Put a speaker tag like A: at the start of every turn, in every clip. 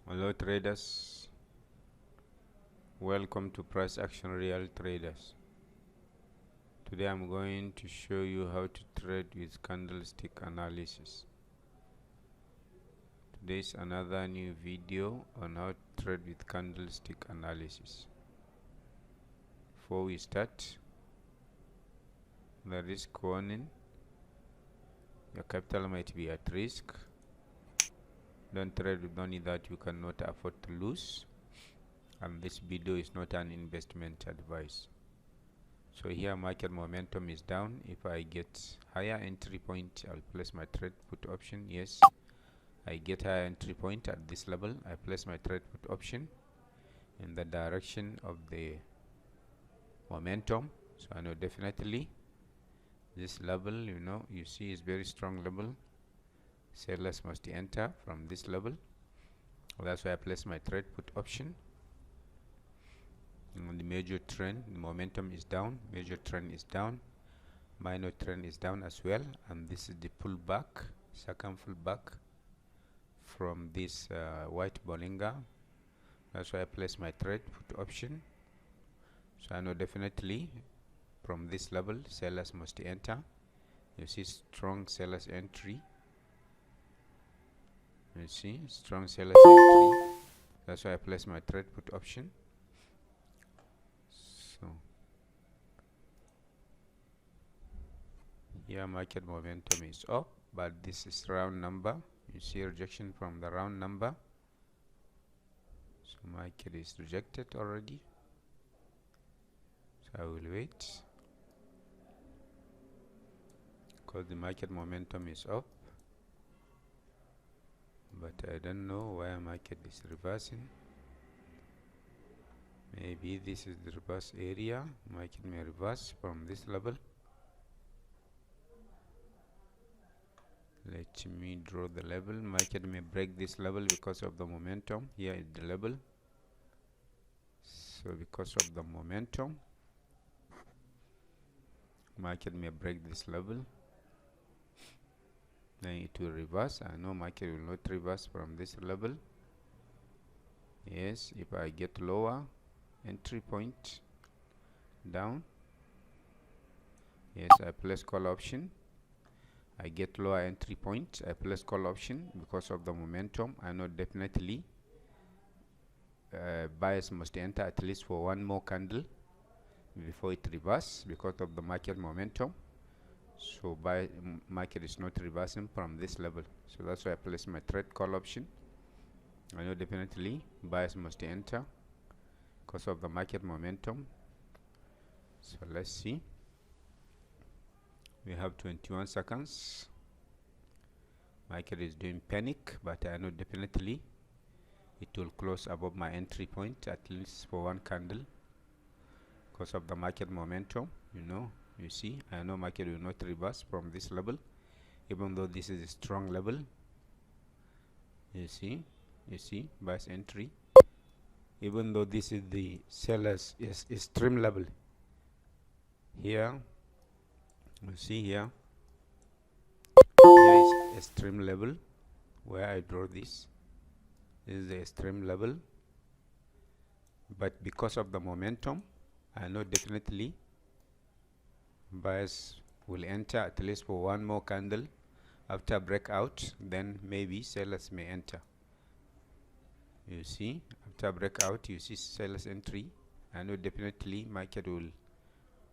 A: Hello traders, welcome to Price Action Real Traders. Today I'm going to show you how to trade with candlestick analysis. Today is another new video on how to trade with candlestick analysis. Before we start, the risk warning: your capital might be at risk. Don't trade with money that you cannot afford to lose, and this video is not an investment advice. So here market momentum is down. If I get higher entry point, I'll place my trade put option. Yes, I get higher entry point at this level, I place my trade put option in the direction of the momentum. So I know definitely this level, you see, is very strong level. Sellers must enter from this level. That's why I place my trade put option. And the major trend, the momentum is down, major trend is down, minor trend is down as well, and this is the pullback, second pullback from this white Bollinger. That's why I place my trade put option. So I know definitely from this level sellers must enter. You see strong sellers entry. You see strong sellers entry. That's why I place my trade put option. So here market momentum is up, but this is round number. You see rejection from the round number. So market is rejected already. So I will wait because the market momentum is up, but I don't know why market is reversing. Maybe this is the reverse area. Market may reverse from this level. Let me draw the level. Market may break this level because of the momentum. Here is the level. So because of the momentum, market may break this level. Then it will reverse. I know market will not reverse from this level. Yes, if I get lower entry point down, yes, I place call option. I get lower entry point, I place call option because of the momentum. I know definitely buyers must enter at least for one more candle before it reverse because of the market momentum. So market is not reversing from this level. So that's why I place my trade call option. I know definitely buyers must enter because of the market momentum. So let's see. We have 21 seconds. Market is doing panic, but I know definitely it will close above my entry point at least for one candle because of the market momentum. You see, I know market will not reverse from this level, even though this is a strong level. You see buyers entry, even though this is the sellers extreme level. Here you see, here is extreme level where I draw this. This is the extreme level, but because of the momentum, I know definitely buyers will enter at least for one more candle. After breakout, then maybe sellers may enter. You see, after breakout, you see sellers entry. I know definitely market will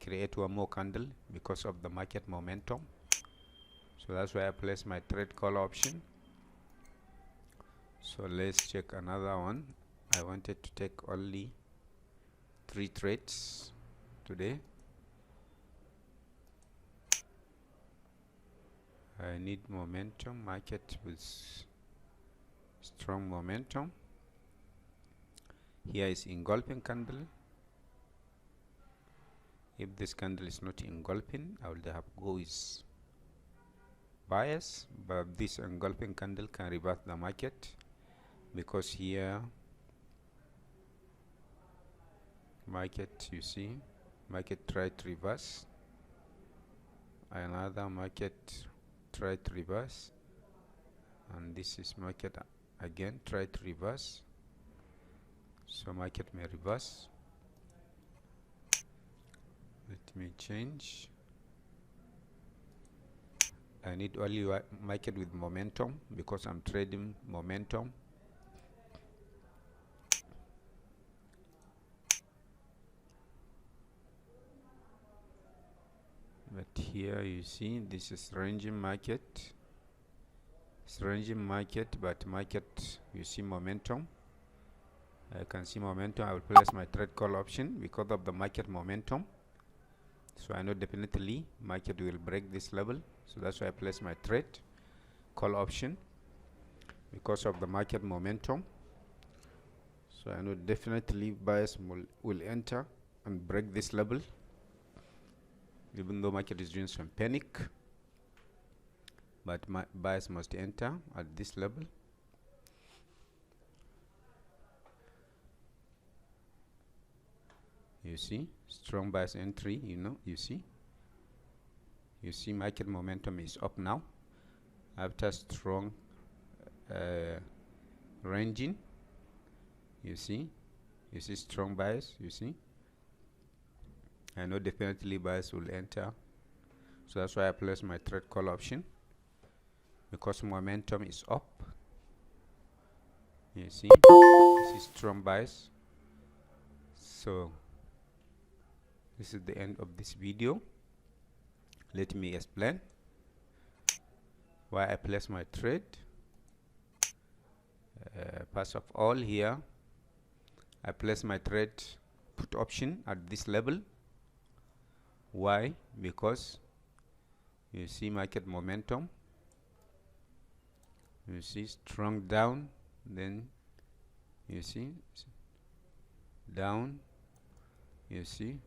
A: create one more candle because of the market momentum. So that's why I place my trade call option. So let's check another one. I wanted to take only 3 trades today. I need momentum, market with strong momentum. Here is engulfing candle. If this candle is not engulfing, I will have go with buyers, but this engulfing candle can reverse the market because here market, you see, market try to reverse, another market try to reverse, and this is market again try to reverse, so market may reverse. Let me change. I need only market with momentum because I'm trading momentum. But here you see this is ranging market. It's ranging market, but market, you see momentum. I can see momentum. I will place my trade call option because of the market momentum. So I know definitely market will break this level. So that's why I place my trade call option because of the market momentum. So I know definitely buyers will enter and break this level, even though market is doing some panic. But buyers must enter at this level. You see, strong buyers entry, you see market momentum is up now after strong ranging. You see strong buyers. You see, I know definitely buyers will enter, so that's why I place my trade call option because momentum is up. You see strong buyers. So this is the end of this video. Let me explain why I place my trade. First of all, here I place my trade put option at this level. Why? Because you see market momentum, you see strong down, then you see down, you see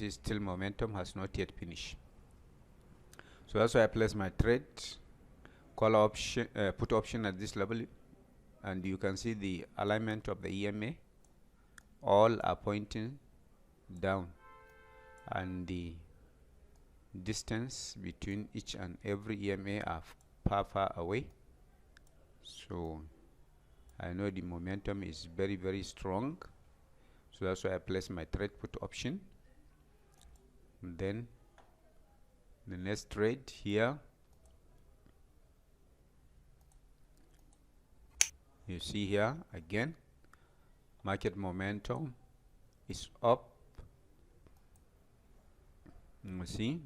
A: still momentum has not yet finished. So that's why I place my trade call option put option at this level, and you can see the alignment of the EMA all are pointing down, and the distance between each and every EMA are far away. So I know the momentum is very strong, so that's why I place my trade put option. And then the next trade here, you see here again market momentum is up. You see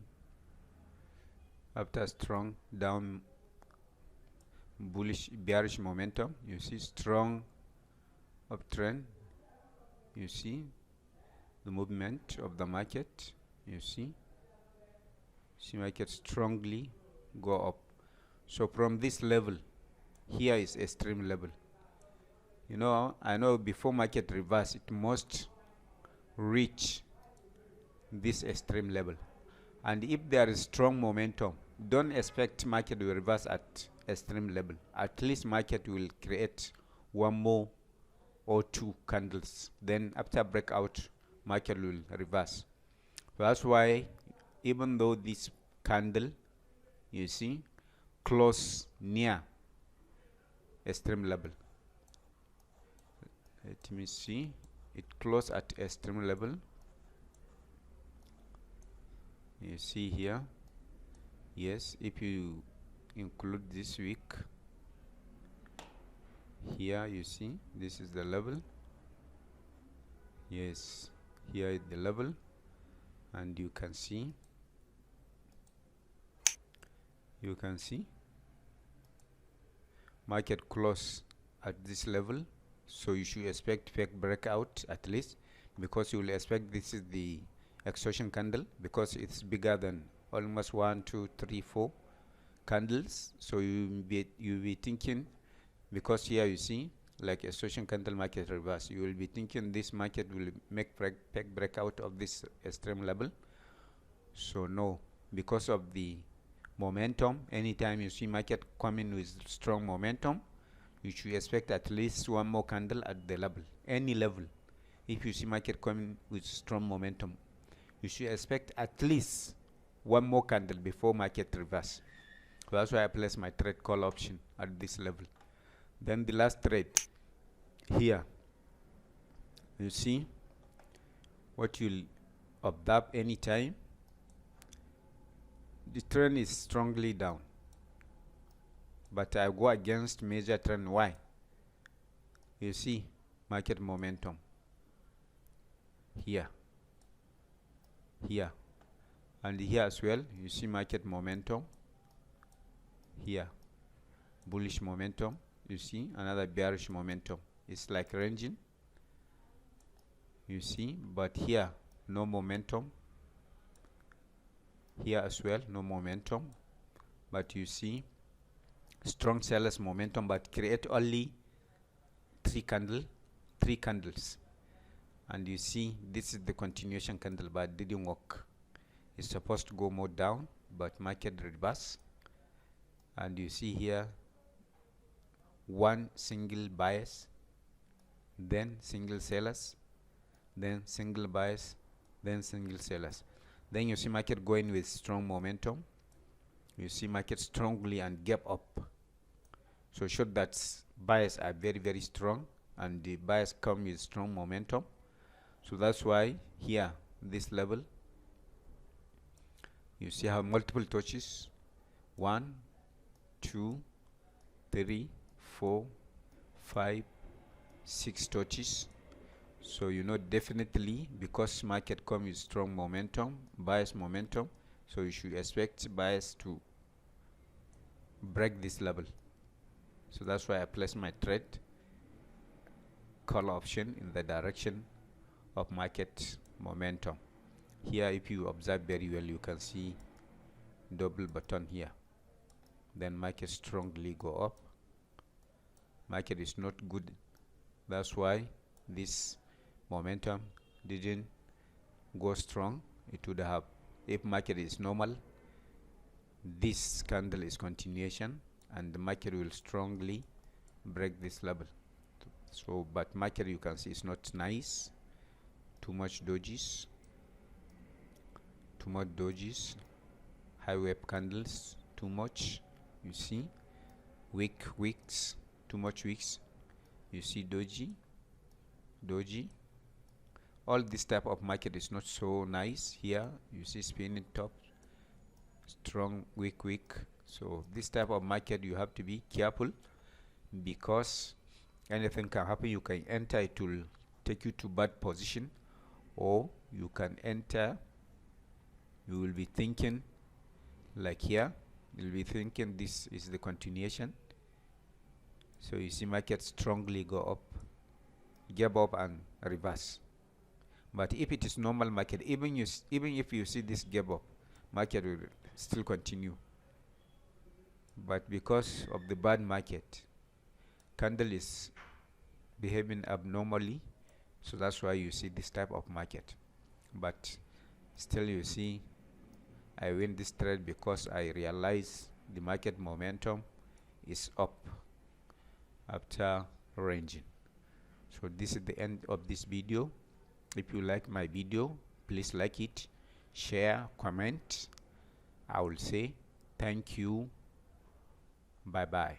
A: after strong down bullish bearish momentum, you see strong uptrend. You see the movement of the market. You see market strongly go up. So from this level here is extreme level. I know before market reverse it must reach this extreme level, and if there is strong momentum, don't expect market will reverse at extreme level. At least market will create one more or two candles, then after breakout market will reverse. So that's why even though this candle, you see, close near extreme level, let me see, it closed at extreme level. You see here, yes, if you include this week here, you see this is the level. Yes, here is the level, and you can see market close at this level. So you should expect fake breakout at least, because you will expect this is the exhaustion candle, because it's bigger than almost 1 2 3 4 candles. So you be thinking, because here you see like exhaustion candle market reverse, you will be thinking this market will make fake breakout of this extreme level. So no, because of the momentum, anytime you see market coming with strong momentum, you should expect at least one more candle at the level, any level. If you see market coming with strong momentum, you should expect at least one more candle before market reverse. So that's why I place my trade call option at this level. Then the last trade here, you see what you'll observe anytime the trend is strongly down, but I go against major trend. Why? You see market momentum here, and here as well. You see market momentum here, bullish momentum. You see another bearish momentum. It's like ranging, you see, but here no momentum. Here as well no momentum, but you see strong sellers momentum, but create only three candles, and you see this is the continuation candle, but didn't work. It's supposed to go more down, but market reverse. And you see here one single bias, then single sellers, then single bias, then single sellers. Then you see market going with strong momentum. You see market strongly and gap up. So show that bias are very, very strong, and the bias come with strong momentum. So that's why here, this level, you see how multiple touches, 1, 2, 3, 4, 5, 6 touches. So you know definitely, because market comes with strong momentum, bias momentum, so you should expect bias to break this level. So that's why I place my trade call option in the direction of market momentum. Here, if you observe very well, you can see double button here. Then market strongly go up. Market is not good. That's why this momentum didn't go strong. It would have, if market is normal, this candle is continuation, and the market will strongly break this level. So, but market, you can see, it's not nice. Too much dojis, high wave candles, too much. You see weak wicks, too much wicks. You see doji. All this type of market is not so nice. Here you see spinning top, strong weak wick. So this type of market you have to be careful, because anything can happen. You can enter, it will take you to bad position, or you can enter, you will be thinking like here, you'll be thinking this is the continuation. So you see market strongly go up, gap up and reverse. But if it is normal market, even if you see this gap up, market will still continue. But because of the bad market, candle is behaving abnormally, so that's why you see this type of market. But still, you see I win this trade because I realize the market momentum is up after ranging. So this is the end of this video. If you like my video, please like it, share, comment. I will say thank you. Bye bye.